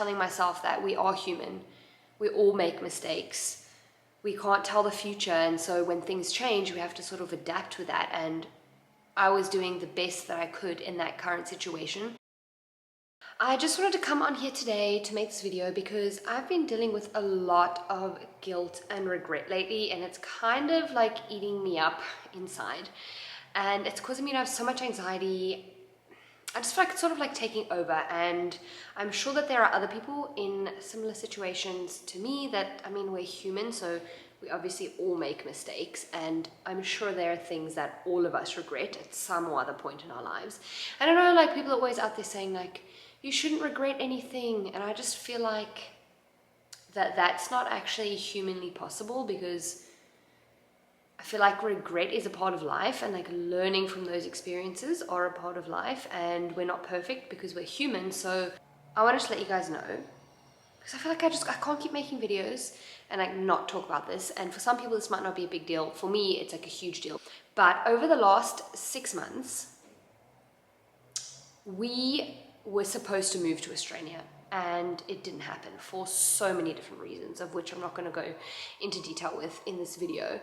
telling myself that we are human. We all make mistakes. We can't tell the future, and so when things change, we have to sort of adapt with that. And I was doing the best that I could in that current situation. I just wanted to come on here today to make this video because I've been dealing with a lot of guilt and regret lately, and it's kind of like eating me up inside, and it's causing me to have so much anxiety. I just feel like it's sort of like taking over, and I'm sure that there are other people in similar situations to me that, I mean, we're human, so we obviously all make mistakes, and I'm sure there are things that all of us regret at some or other point in our lives. And I know, like, people are always out there saying, like, you shouldn't regret anything, and I just feel like that's not actually humanly possible, because I feel like regret is a part of life, and like learning from those experiences are a part of life, and we're not perfect because we're human. So I wanted to let you guys know, because I feel like I can't keep making videos and like not talk about this. And for some people this might not be a big deal. For me, it's like a huge deal. But over the last 6 months, we were supposed to move to Australia, and it didn't happen for so many different reasons, of which I'm not going to go into detail with in this video.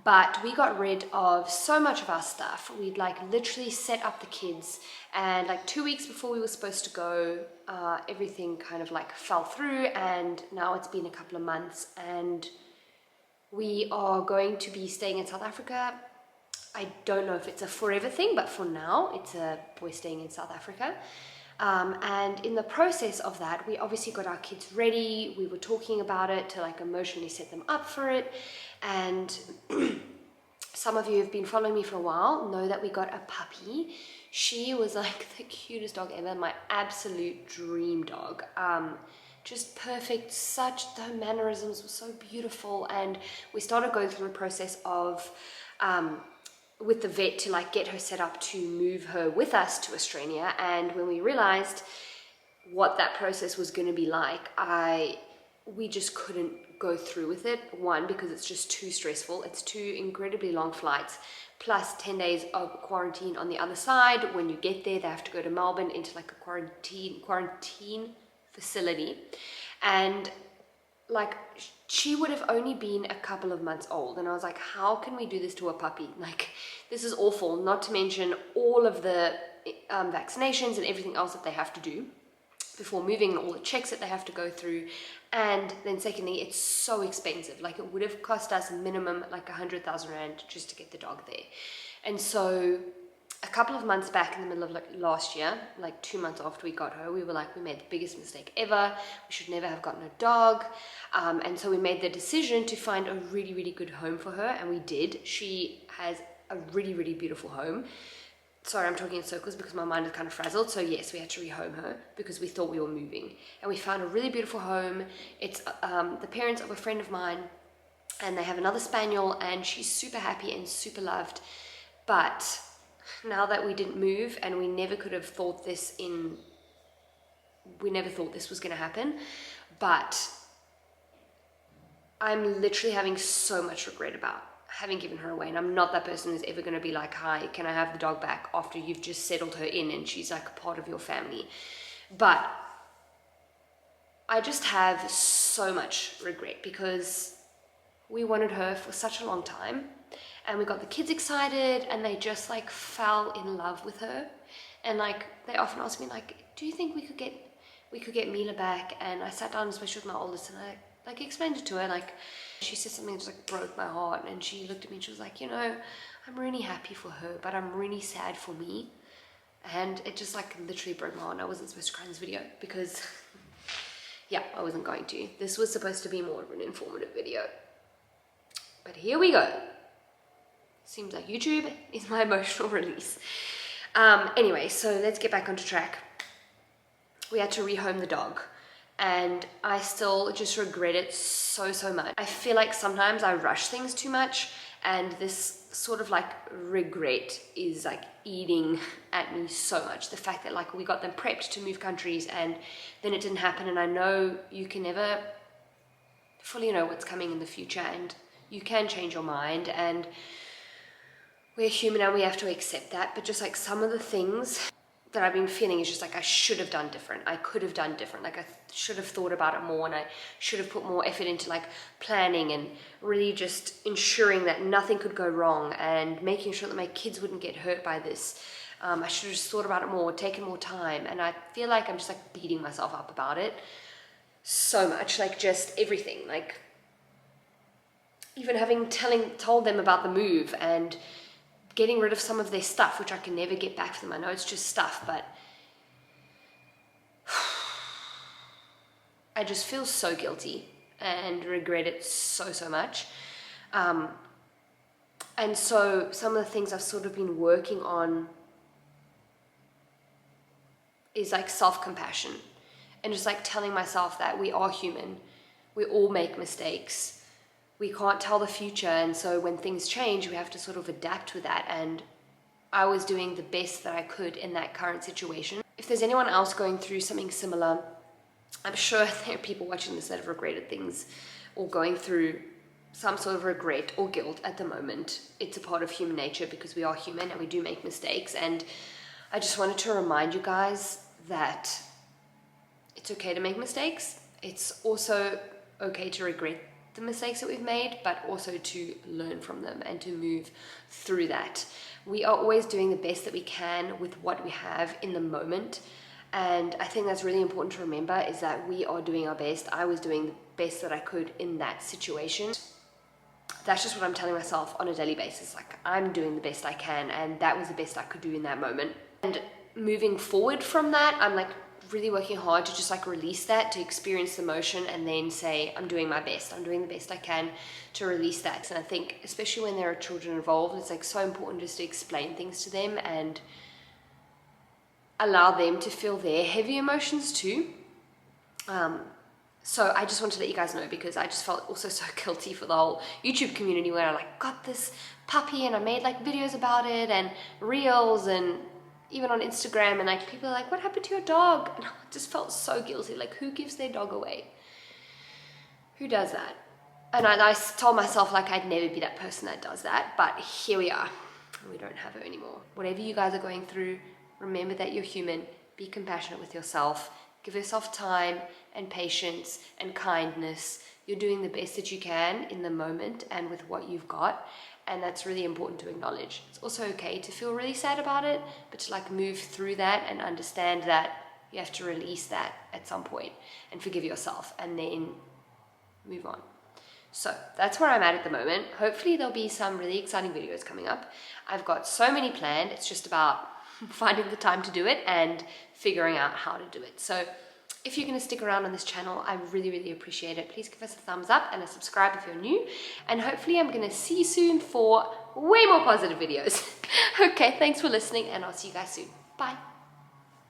But we got rid of so much of our stuff. We'd like literally set up the kids, and like 2 weeks before we were supposed to go, everything kind of like fell through, and now it's been a couple of months, and we are going to be staying in South Africa. I don't know if it's a forever thing, but for now we're staying in South Africa. And in the process of that, we obviously got our kids ready. We were talking about it to like emotionally set them up for it. And some of you who've been following me for a while know that we got a puppy. She was like the cutest dog ever, my absolute dream dog. Just perfect, the mannerisms were so beautiful. And we started going through a process of with the vet to like get her set up to move her with us to Australia. And when we realized what that process was going to be like, we just couldn't go through with it. One, because it's just too stressful. It's 2 incredibly long flights plus 10 days of quarantine on the other side. When you get there, they have to go to Melbourne into like a quarantine facility. And like, she would have only been a couple of months old, and I was like, how can we do this to a puppy? Like, this is awful, not to mention all of the vaccinations and everything else that they have to do before moving, and all the checks that they have to go through. And then secondly, it's so expensive. Like, it would have cost us minimum like 100,000 rand just to get the dog there. And so a couple of months back in the middle of like last year, like 2 months after we got her, we were like, we made the biggest mistake ever. We should never have gotten a dog. And so we made the decision to find a really, really good home for her, and we did. She has a really, really beautiful home. Sorry, I'm talking in circles because my mind is kind of frazzled. So yes, we had to rehome her because we thought we were moving, and we found a really beautiful home. It's the parents of a friend of mine, and they have another spaniel, and she's super happy and super loved. But now that we didn't move, and we never could have thought this we never thought this was going to happen, but I'm literally having so much regret about having given her away. And I'm not that person who's ever going to be like, hi, can I have the dog back, after you've just settled her in and she's like a part of your family. But I just have so much regret because we wanted her for such a long time, and we got the kids excited, and they just like fell in love with her. And like, they often ask me like, do you think we could get Mila back? And I sat down, especially with my oldest, and I like explained it to her. Like, she said something that just like broke my heart, and she looked at me and she was like, you know, I'm really happy for her, but I'm really sad for me. And it just like literally broke my heart. And I wasn't supposed to cry in this video because yeah, I wasn't going to. This was supposed to be more of an informative video, but here we go. Seems like YouTube is my emotional release. Anyway, so let's get back onto track. We had to rehome the dog, and I still just regret it so much. I feel like sometimes I rush things too much, and this sort of like regret is like eating at me so much. The fact that like we got them prepped to move countries, and then it didn't happen. And I know you can never fully know what's coming in the future, and you can change your mind, and we're human and we have to accept that. But just like some of the things that I've been feeling is just like I should have done different. I could have done different. Like I should have thought about it more, and I should have put more effort into like planning and really just ensuring that nothing could go wrong and making sure that my kids wouldn't get hurt by this. I should have just thought about it more, taken more time, and I feel like I'm just like beating myself up about it so much, like just everything, like even having told them about the move and getting rid of some of their stuff, which I can never get back from them. I know it's just stuff, but I just feel so guilty and regret it so much. And so some of the things I've sort of been working on is like self-compassion and just like telling myself that we are human. We all make mistakes. We can't tell the future, and so when things change, we have to sort of adapt with that. And I was doing the best that I could in that current situation. If there's anyone else going through something similar, I'm sure there are people watching this that have regretted things or going through some sort of regret or guilt at the moment. It's a part of human nature because we are human and we do make mistakes. And I just wanted to remind you guys that it's okay to make mistakes. It's also okay to regret the mistakes that we've made, but also to learn from them and to move through that. We are always doing the best that we can with what we have in the moment, and I think that's really important to remember, is that we are doing our best. I was doing the best that I could in that situation. That's just what I'm telling myself on a daily basis. Like, I'm doing the best I can, and that was the best I could do in that moment. And moving forward from that, I'm like really working hard to just like release that, to experience the emotion, and then say, I'm doing my best. I'm doing the best I can to release that. And I think especially when there are children involved, it's like so important just to explain things to them and allow them to feel their heavy emotions too. So I just wanted to let you guys know, because I just felt also so guilty for the whole YouTube community where I like got this puppy and I made like videos about it and reels and even on Instagram, and like people are like, what happened to your dog? And I just felt so guilty. Like, who gives their dog away? Who does that? And I told myself like I'd never be that person that does that, but here we are. We don't have her anymore. Whatever you guys are going through, remember that you're human. Be compassionate with yourself. Give yourself time and patience and kindness. You're doing the best that you can in the moment and with what you've got. And that's really important to acknowledge. It's also okay to feel really sad about it, but to like move through that and understand that you have to release that at some point and forgive yourself and then move on. So that's where I'm at the moment. Hopefully there'll be some really exciting videos coming up. I've got so many planned. It's just about finding the time to do it and figuring out how to do it. So if you're going to stick around on this channel, I really appreciate it. Please give us a thumbs up and a subscribe if you're new. And hopefully I'm going to see you soon for way more positive videos. Okay, thanks for listening, and I'll see you guys soon. Bye.